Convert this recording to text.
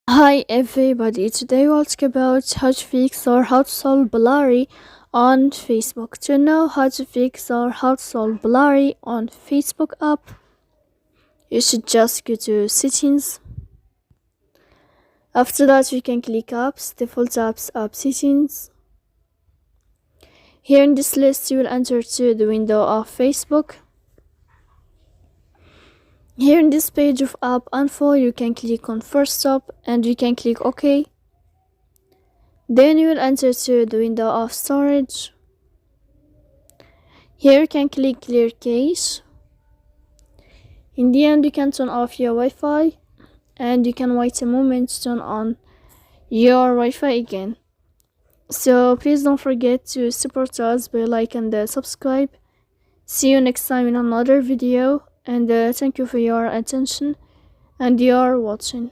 Hi everybody, today we'll talk about how to fix or how to solve Blurry on Facebook. To know how to fix or how to solve Blurry on Facebook app, you should just go to settings. After that, you can click apps, default apps, app settings. Here in this list, you will enter to the window of Facebook. Here in this page of app info, you can click on first stop and you can click OK. Then you will enter to the window of storage. Here you can click clear cache. In the end, you can turn off your Wi-Fi and you can wait a moment to turn on your Wi-Fi again. So please don't forget to support us by like and subscribe. See you next time in another video, and thank you for your attention and your watching.